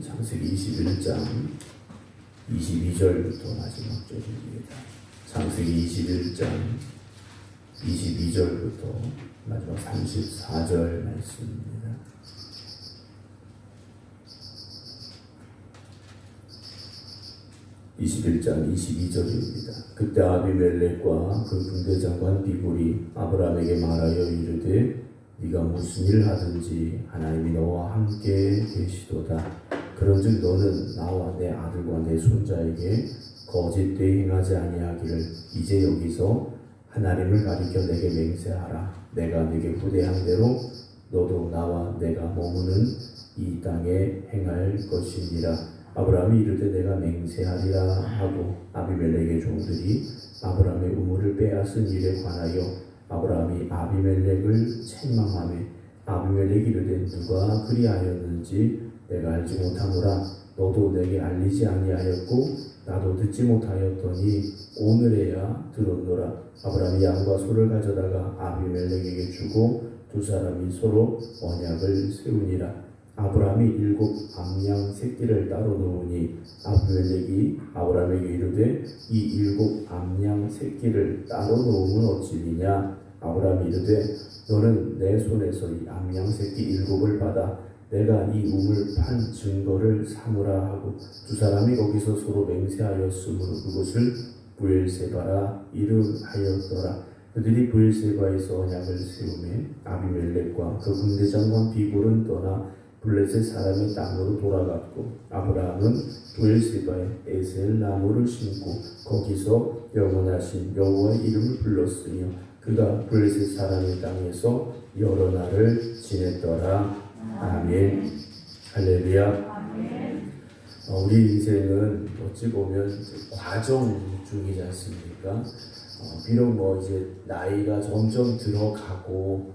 창세기 21장 22절부터 마지막 절입니다. 창세기 21장 22절부터 마지막 34절 말씀입니다. (21장 22절입니다) 그때 아비멜렉과 그 군대장관 비굴이 아브라함에게 말하여 이르되 네가 무슨 일 하든지 하나님이 너와 함께 계시도다. 그런즉 너는 나와 내 아들과 내 손자에게 거짓되이 행하지 아니하기를 이제 여기서 하나님을 가리켜 내게 맹세하라. 내가 네게 후대한 대로 너도 나와 내가 머무는 이 땅에 행할 것이니라. 아브라함이 이르되 내가 맹세하리라 하고 아비멜렉의 종들이 아브라함의 우물을 빼앗은 일에 관하여 아브라함이 아비멜렉을 책망하며 아비멜렉이 이르되 누가 그리하였는지 내가 알지 못하노라. 너도 내게 알리지 아니하였고 나도 듣지 못하였더니 오늘에야 들었노라. 아브라함이 양과 소를 가져다가 아비멜렉에게 주고 두 사람이 서로 언약을 세우니라. 아브라함이 7 암양 새끼를 따로 놓으니 아비멜렉이 아브라함에게 이르되 이 7 암양 새끼를 따로 놓으면 어찌니냐. 아브라함이 이르되 너는 내 손에서 이 암양 새끼 7을 받아 내가 이 우물 판 증거를 삼으라 하고 두 사람이 거기서 서로 맹세하였으므로 그곳을 브엘세바라 이름하였더라. 그들이 브엘세바에서 언약을 세우며 아비멜렉과 그 군대장관 비굴은 떠나 블레셋 사람의 땅으로 돌아갔고 아브라함은 브엘세바에 에셀 나무를 심고 거기서 영원하신 여호와의 이름을 불렀으며 그가 블레셋 사람의 땅에서 여러 날을 지냈더라. 아멘. 할렐루야. 우리 인생은 어찌 보면 과정 중이지 않습니까? 비록 이제 나이가 점점 들어가고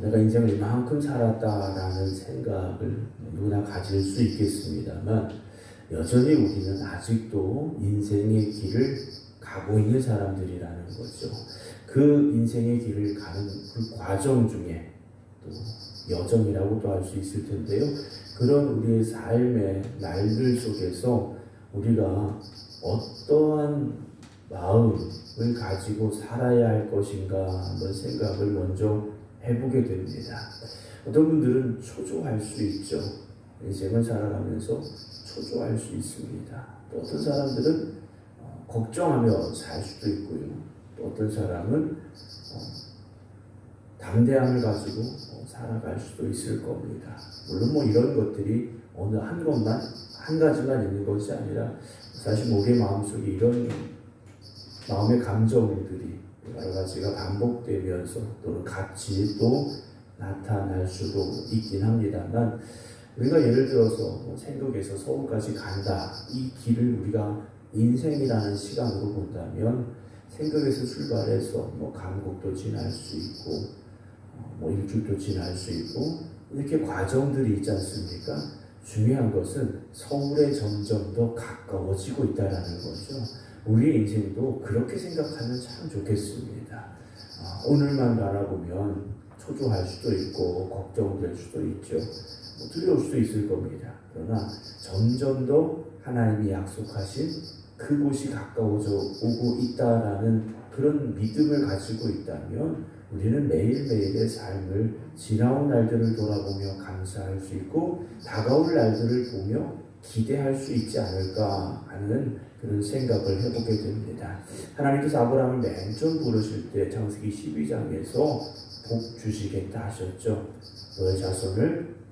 내가 인생을 이만큼 살았다라는 생각을 누구나 가질 수 있겠습니다만 여전히 우리는 아직도 인생의 길을 가고 있는 사람들이라는 거죠. 그 인생의 길을 가는 그 과정 중에 또 여정이라고도 할 수 있을 텐데요. 그런 우리의 삶의 날들 속에서 우리가 어떠한 마음을 가지고 살아야 할 것인가 한번 생각을 먼저 해보게 됩니다. 어떤 분들은 초조할 수 있죠. 인생을 살아가면서 초조할 수 있습니다. 또 어떤 사람들은 걱정하며 살 수도 있고요. 또 어떤 사람은 담대함을 가지고 살아갈 수도 있을 겁니다. 물론 이런 것들이 어느 한 가지만 있는 것이 아니라 사실 우리의 마음속에 이런 마음의 감정들이 여러 가지가 반복되면서 또는 같이 또 나타날 수도 있긴 합니다만 우리가 예를 들어서 생각에서 서울까지 간다. 이 길을 우리가 인생이라는 시간으로 본다면 생각에서 출발해서 강북도 지날 수 있고 일주도 지날 수 있고 이렇게 과정들이 있지 않습니까? 중요한 것은 서울에 점점 더 가까워지고 있다는 거죠. 우리의 인생도 그렇게 생각하면 참 좋겠습니다. 오늘만 바라보면 초조할 수도 있고 걱정될 수도 있죠. 두려울 수도 있을 겁니다. 그러나 점점 더 하나님이 약속하신 그곳이 가까워져 오고 있다라는 그런 믿음을 가지고 있다면 우리는 매일매일의 삶을 지나온 날들을 돌아보며 감사할 수 있고 다가올 날들을 보며 기대할 수 있지 않을까 하는 그런 생각을 해보게 됩니다. 하나님께서 아브라함을 맨 처음 부르실 때 창세기 12장에서 복 주시겠다 하셨죠. 너의 자손을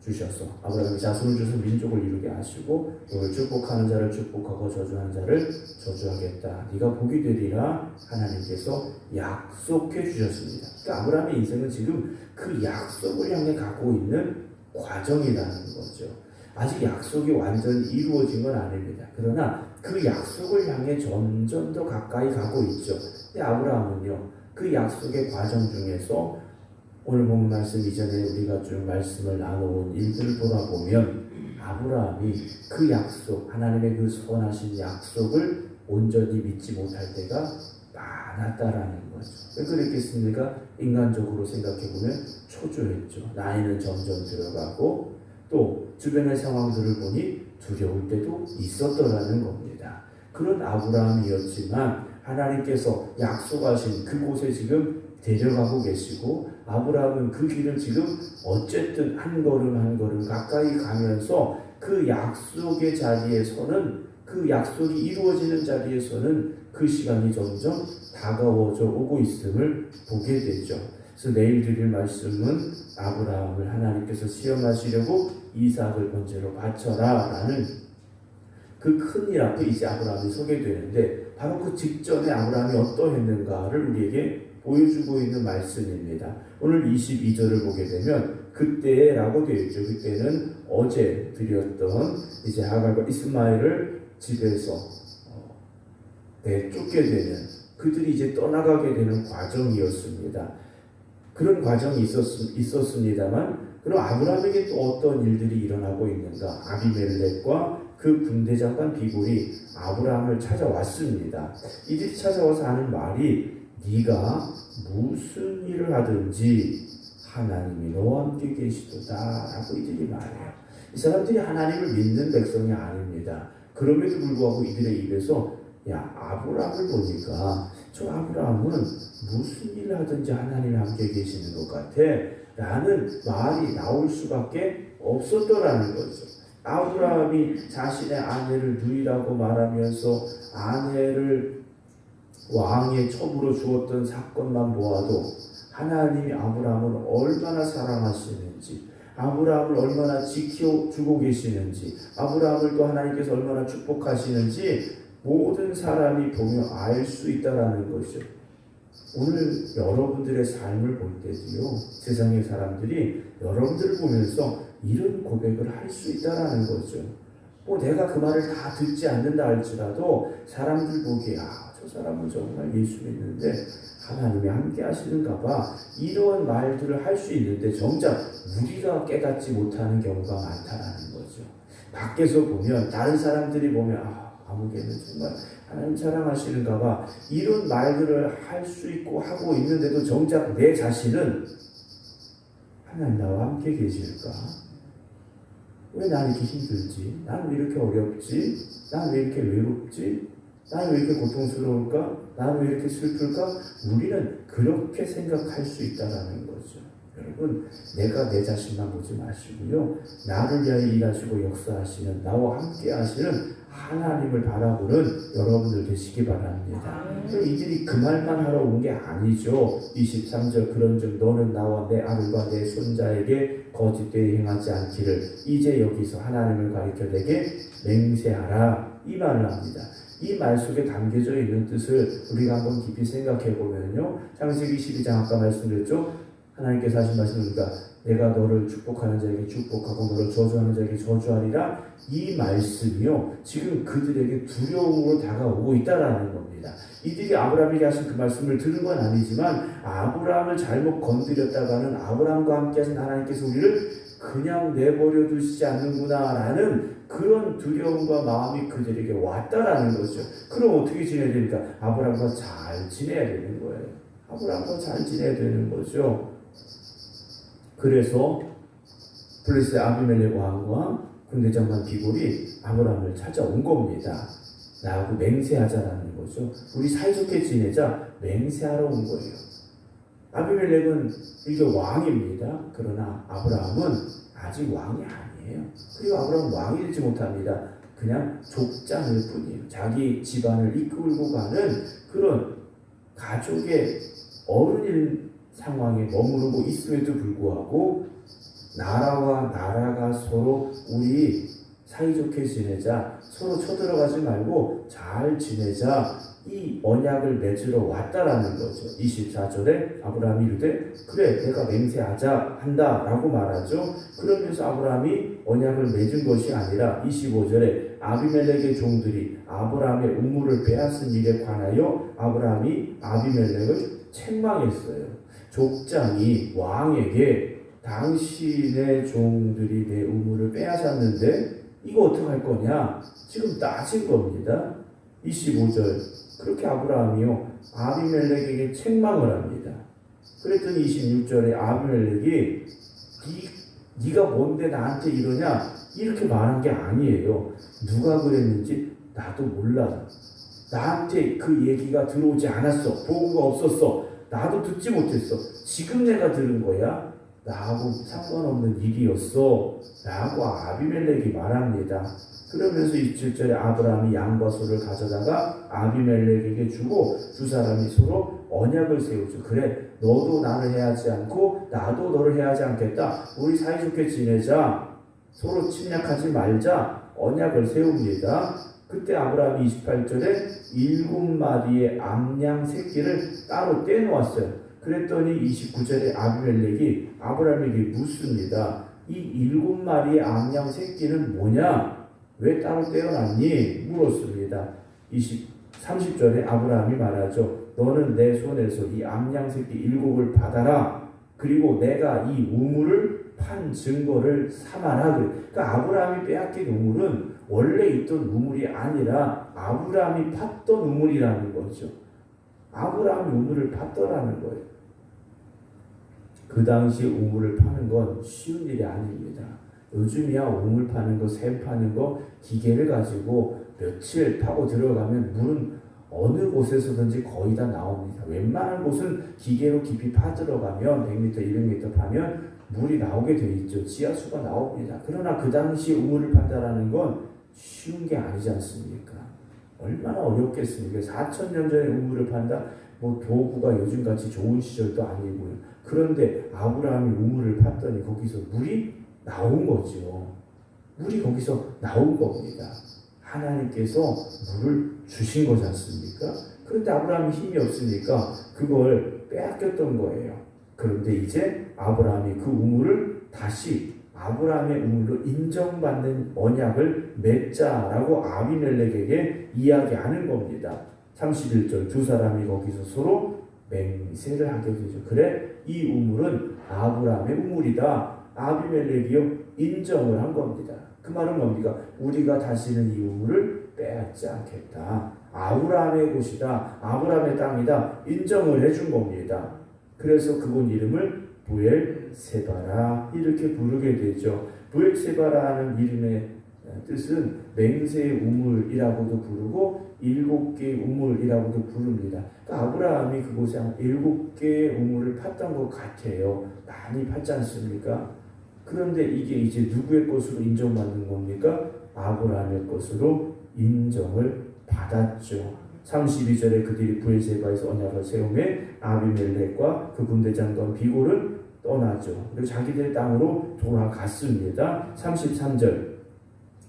주셔서 아브라함이 자손을 주셔서 민족을 이루게 하시고 너를 축복하는 자를 축복하고 저주하는 자를 저주하겠다. 네가 복이 되리라 하나님께서 약속해 주셨습니다. 그러니까 아브라함의 인생은 지금 그 약속을 향해 가고 있는 과정이라는 거죠. 아직 약속이 완전히 이루어진 건 아닙니다. 그러나 그 약속을 향해 점점 더 가까이 가고 있죠. 근데 아브라함은요, 그 약속의 과정 중에서 오늘 본 말씀 이전에 우리가 좀 말씀을 나눠온 일들을 돌아보면 아브라함이 그 약속, 하나님의 그 선하신 약속을 온전히 믿지 못할 때가 많았다라는 거죠. 왜 그랬겠습니까? 인간적으로 생각해보면 초조했죠. 나이는 점점 들어가고 또 주변의 상황들을 보니 두려울 때도 있었더라는 겁니다. 그런 아브라함이었지만 하나님께서 약속하신 그곳에 지금 데려가고 계시고 아브라함은 그 길을 지금 어쨌든 한 걸음 한 걸음 가까이 가면서 그 약속의 자리에서는 그 약속이 이루어지는 자리에서는 그 시간이 점점 다가워져 오고 있음을 보게 되죠. 그래서 내일 드릴 말씀은 아브라함을 하나님께서 시험하시려고 이삭을 번제로 바쳐라 라는 그 큰 일 앞에 이제 아브라함이 서게 되는데 바로 그 직전에 아브라함이 어떠했는가를 우리에게 보여주고 있는 말씀입니다. 오늘 22절을 보게 되면 그때라고 되어 있죠. 그때는 어제 드렸던 이제 하갈과 이스마엘을 집에서 내쫓게 되는 그들이 이제 떠나가게 되는 과정이었습니다. 그런 과정이 있었습니다만 그럼 아브라함에게 또 어떤 일들이 일어나고 있는가? 아비멜렉과 그 군대장관 비골이 아브라함을 찾아왔습니다. 이들이 찾아와서 하는 말이 네가 무슨 일을 하든지 하나님이 너와 함께 계시도다 라고 이들이 말해요. 이 사람들이 하나님을 믿는 백성이 아닙니다. 그럼에도 불구하고 이들의 입에서 야 아브라함을 보니까 저 아브라함은 무슨 일을 하든지 하나님이 함께 계시는 것 같아 라는 말이 나올 수밖에 없었더라는 거죠. 아브라함이 자신의 아내를 누이라고 말하면서 아내를 왕의 첩으로 주었던 사건만 보아도 하나님이 아브라함을 얼마나 사랑하시는지 아브라함을 얼마나 지켜주고 계시는지 아브라함을 또 하나님께서 얼마나 축복하시는지 모든 사람이 보며 알 수 있다라는 것이죠. 오늘 여러분들의 삶을 볼 때도요 세상의 사람들이 여러분들을 보면서 이런 고백을 할 수 있다라는 거죠. 뭐 내가 그 말을 다 듣지 않는다 할지라도 사람들 보기에 저 사람은 정말 예수 믿는데 하나님이 함께 하시는가 봐 이런 말들을 할 수 있는데 정작 우리가 깨닫지 못하는 경우가 많다라는 거죠. 밖에서 보면 다른 사람들이 보면 아무개는 정말 하나님 사랑하시는가 봐 이런 말들을 할 수 있고 하고 있는데도 정작 내 자신은 하나님 나와 함께 계실까? 왜 난 이렇게 힘들지? 난 왜 이렇게 어렵지? 난 왜 이렇게 외롭지? 난 왜 이렇게 고통스러울까? 난 왜 이렇게 슬플까? 우리는 그렇게 생각할 수 있다는 거죠. 여러분, 내가 내 자신만 보지 마시고요. 나를 위하여 일하시고 역사하시는 나와 함께 하시는 하나님을 바라보는 여러분들 되시기 바랍니다. 이들이 그 말만 하러 온 게 아니죠. 23절 그런즉 너는 나와 내 아들과 내 손자에게 거짓되이 행하지 않기를 이제 여기서 하나님을 가리켜 내게 맹세하라 이 말을 합니다. 이 말 속에 담겨져 있는 뜻을 우리가 한번 깊이 생각해 보면요. 창세기 12장 아까 말씀드렸죠. 하나님께서 하신 말씀입니다. 내가 너를 축복하는 자에게 축복하고 너를 저주하는 자에게 저주하리라. 이 말씀이요 지금 그들에게 두려움으로 다가오고 있다라는 겁니다. 이들이 아브라함에게 하신 그 말씀을 들은 건 아니지만 아브라함을 잘못 건드렸다가는 아브라함과 함께 하신 하나님께서 우리를 그냥 내버려 두시지 않는구나 라는 그런 두려움과 마음이 그들에게 왔다라는 거죠. 그럼 어떻게 지내야 됩니까? 아브라함과 잘 지내야 되는 거예요. 아브라함과 잘 지내야 되는 거죠. 그래서 블레셋 아비멜렉 왕과 군대장관 비골이 아브라함을 찾아온 겁니다. 나하고 맹세하자라는 거죠. 우리 사이좋게 지내자 맹세하러 온 거예요. 아비멜렉은 이게 왕입니다. 그러나 아브라함은 아직 왕이 아니에요. 그리고 아브라함은 왕이 되지 못합니다. 그냥 족장일 뿐이에요. 자기 집안을 이끌고 가는 그런 가족의 어른인 상황에 머무르고 있음에도 불구하고 나라와 나라가 서로 우리 사이좋게 지내자, 서로 쳐들어가지 말고 잘 지내자, 이 언약을 맺으러 왔다라는 거죠. 24절에 아브라함이 이르되 그래 내가 맹세하자 한다 라고 말하죠. 그러면서 아브라함이 언약을 맺은 것이 아니라 25절에 아비멜렉의 종들이 아브라함의 우물을 빼앗은 일에 관하여 아브라함이 아비멜렉을 책망했어요. 족장이 왕에게 당신의 종들이 내 우물을 빼앗았는데 이거 어떡할 거냐? 지금 따진 겁니다. 25절 그렇게 아브라함이요 아비멜렉에게 책망을 합니다. 그랬더니 26절에 아비멜렉이 네가 뭔데 나한테 이러냐? 이렇게 말한 게 아니에요. 누가 그랬는지 나도 몰라. 나한테 그 얘기가 들어오지 않았어. 보고가 없었어. 나도 듣지 못했어. 지금 내가 들은 거야. 나하고 상관없는 일이었어. 라고 아비멜렉이 말합니다. 그러면서 27절에 아브라함이 양과 소를 가져다가 아비멜렉에게 주고 두 사람이 서로 언약을 세우죠. 그래, 너도 나를 해하지 않고 나도 너를 해하지 않겠다. 우리 사이좋게 지내자. 서로 침략하지 말자. 언약을 세웁니다. 그때 아브라함이 28절에 7마리의 암양 새끼를 따로 떼놓았어요. 그랬더니 29절에 아비멜렉이 아브라함에게 묻습니다. 이 7마리의 암양 새끼는 뭐냐? 왜 따로 떼어놨니? 물었습니다. 30절에 아브라함이 말하죠. 너는 내 손에서 이 암양 새끼 7을 받아라. 그리고 내가 이 우물을 판 증거를 삼아라. 그러니까 아브라함이 빼앗긴 우물은 원래 있던 우물이 아니라 아브라함이 팠던 우물이라는 거죠. 아브라함이 우물을 팠더라는 거예요. 그 당시 우물을 파는 건 쉬운 일이 아닙니다. 요즘이야 우물 파는 거, 샘 파는 거 기계를 가지고 며칠 파고 들어가면 물은 어느 곳에서든지 거의 다 나옵니다. 웬만한 곳은 기계로 깊이 파 들어가면 100m, 200m 파면 물이 나오게 돼 있죠. 지하수가 나옵니다. 그러나 그 당시 우물을 판다라는 건 쉬운 게 아니지 않습니까? 얼마나 어렵겠습니까? 4,000년 전에 우물을 판다? 뭐 도구가 요즘같이 좋은 시절도 아니고요. 그런데 아브라함이 우물을 팠더니 거기서 물이 나온 거죠. 물이 거기서 나온 겁니다. 하나님께서 물을 주신 거지 않습니까? 그런데 아브라함이 힘이 없으니까 그걸 빼앗겼던 거예요. 그런데 이제 아브라함이 그 우물을 다시 아브라함의 우물로 인정받는 언약을 맺자라고 아비멜렉에게 이야기하는 겁니다. 31절 두 사람이 거기서 서로 맹세를 하게 되죠. 그래, 이 우물은 아브라함의 우물이다. 아비멜렉이요 인정을 한 겁니다. 그 말은 뭡니까? 우리가 다시는 이 우물을 빼앗지 않겠다. 아브라함의 곳이다. 아브라함의 땅이다. 인정을 해준 겁니다. 그래서 그곳 이름을 부엘세바라 이렇게 부르게 되죠. 부엘세바라는 이름의 뜻은 맹세의 우물이라고도 부르고 7개의 우물이라고도 부릅니다. 그러니까 아브라함이 그곳에 한 7개의 우물을 팠던 것 같아요. 많이 팠지 않습니까? 그런데 이게 이제 누구의 것으로 인정받는 겁니까? 아브라함의 것으로 인정을 받았죠. 32절에 그들이 부엘세바에서 언약을 세우매 아비멜렉과 그 군대장관 비골은 떠나죠. 그리고 자기들 땅으로 돌아갔습니다. 33절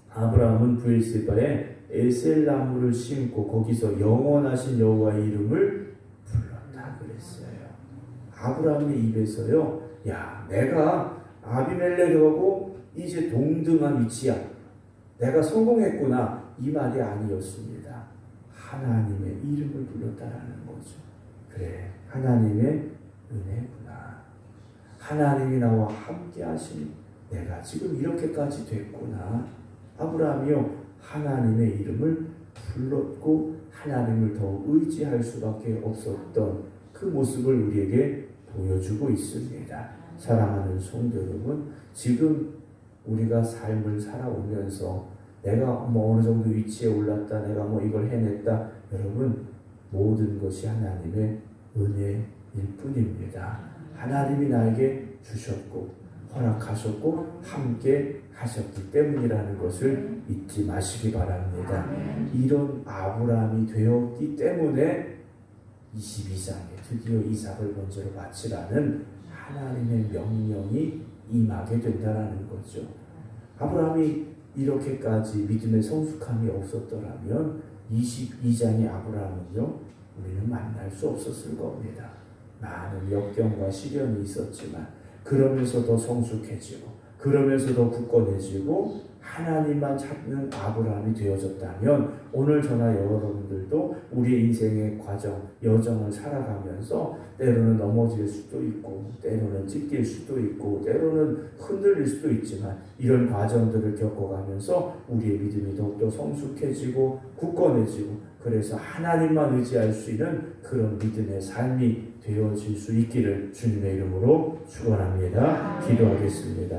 아브라함은 부엘세바에 에셀나무를 심고 거기서 영원하신 여호와의 이름을 불렀다 그랬어요. 아브라함의 입에서요, 야, 내가 아비멜렉하고 이제 동등한 위치야. 내가 성공했구나. 이 말이 아니었습니다. 하나님의 이름을 불렀다라는 거죠. 그래, 하나님의 은혜구나. 하나님이 나와 함께 하시니 내가 지금 이렇게까지 됐구나. 아브라함이요, 하나님의 이름을 불렀고 하나님을 더 의지할 수밖에 없었던 그 모습을 우리에게 보여주고 있습니다. 사랑하는 성도 여러분, 지금 우리가 삶을 살아오면서 내가 뭐 어느 정도 위치에 올랐다, 내가 뭐 이걸 해냈다, 여러분 모든 것이 하나님의 은혜일 뿐입니다. 하나님이 나에게 주셨고 허락하셨고 함께 하셨기 때문이라는 것을 잊지 마시기 바랍니다. 이런 아브라함이 되었기 때문에 22장에 드디어 이삭을 번제로 바치라는 하나님의 명령이 임하게 된다는 거죠. 아브라함이 이렇게까지 믿음의 성숙함이 없었더라면 22장의 아브라함은요, 우리는 만날 수 없었을 겁니다. 많은 역경과 시련이 있었지만 그러면서 더 성숙해지고 그러면서 더 굳건해지고 하나님만 찾는 아브라함이 되어졌다면 오늘 저나 여러분들도 우리의 인생의 과정, 여정을 살아가면서 때로는 넘어질 수도 있고 때로는 찢길 수도 있고 때로는 흔들릴 수도 있지만 이런 과정들을 겪어가면서 우리의 믿음이 더욱더 성숙해지고 굳건해지고 그래서 하나님만 의지할 수 있는 그런 믿음의 삶이 되어질 수 있기를 주님의 이름으로 축원합니다. 기도하겠습니다.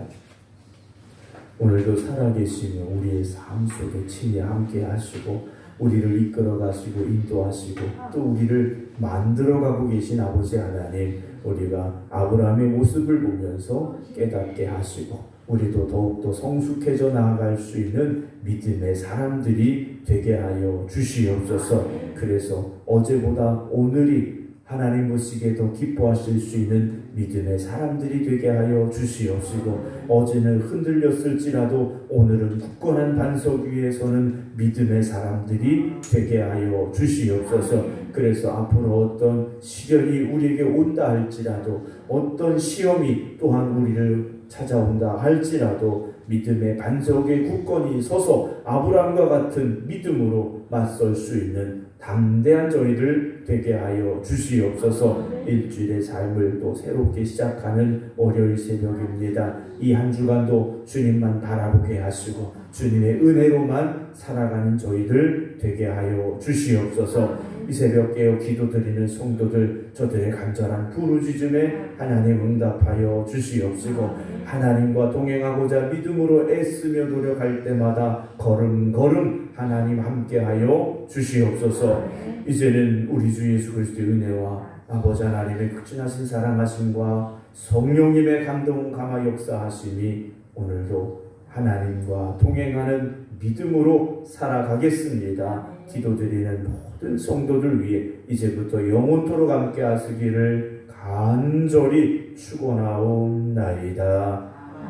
오늘도 살아계시며 우리의 삶 속에 친히 함께 하시고 우리를 이끌어 가시고 인도하시고 또 우리를 만들어 가고 계신 아버지 하나님, 우리가 아브라함의 모습을 보면서 깨닫게 하시고 우리도 더욱더 성숙해져 나아갈 수 있는 믿음의 사람들이 되게 하여 주시옵소서. 그래서 어제보다 오늘이 하나님 보시기에 더 기뻐하실 수 있는 믿음의 사람들이 되게 하여 주시옵시고, 어제는 흔들렸을지라도 오늘은 굳건한 반석 위에 서는 믿음의 사람들이 되게 하여 주시옵소서. 그래서 앞으로 어떤 시련이 우리에게 온다 할지라도, 어떤 시험이 또한 우리를 찾아온다 할지라도 믿음의 반석에 굳건히 서서 아브라함과 같은 믿음으로 맞설 수 있는 담대한 저희들 되게 하여 주시옵소서. 일주일의 삶을 또 새롭게 시작하는 월요일 새벽입니다. 이 한 주간도 주님만 바라보게 하시고 주님의 은혜로만 살아가는 저희들 되게 하여 주시옵소서. 이 새벽 깨어 기도드리는 성도들, 저들의 간절한 부르짖음에 하나님 응답하여 주시옵시고, 하나님과 동행하고자 믿음으로 애쓰며 노력할 때마다 걸음걸음 하나님 함께하여 주시옵소서. 이제는 우리 주 예수 그리스도의 은혜와 아버지 하나님의 극진하신 사랑하심과 성령님의 감동 감화 역사하심이 오늘도 하나님과 동행하는 믿음으로 살아가겠습니다. 기도드리는 모든 성도들 위해 이제부터 영원토록 함께 하시기를 간절히 축원하옵나이다.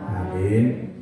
아멘.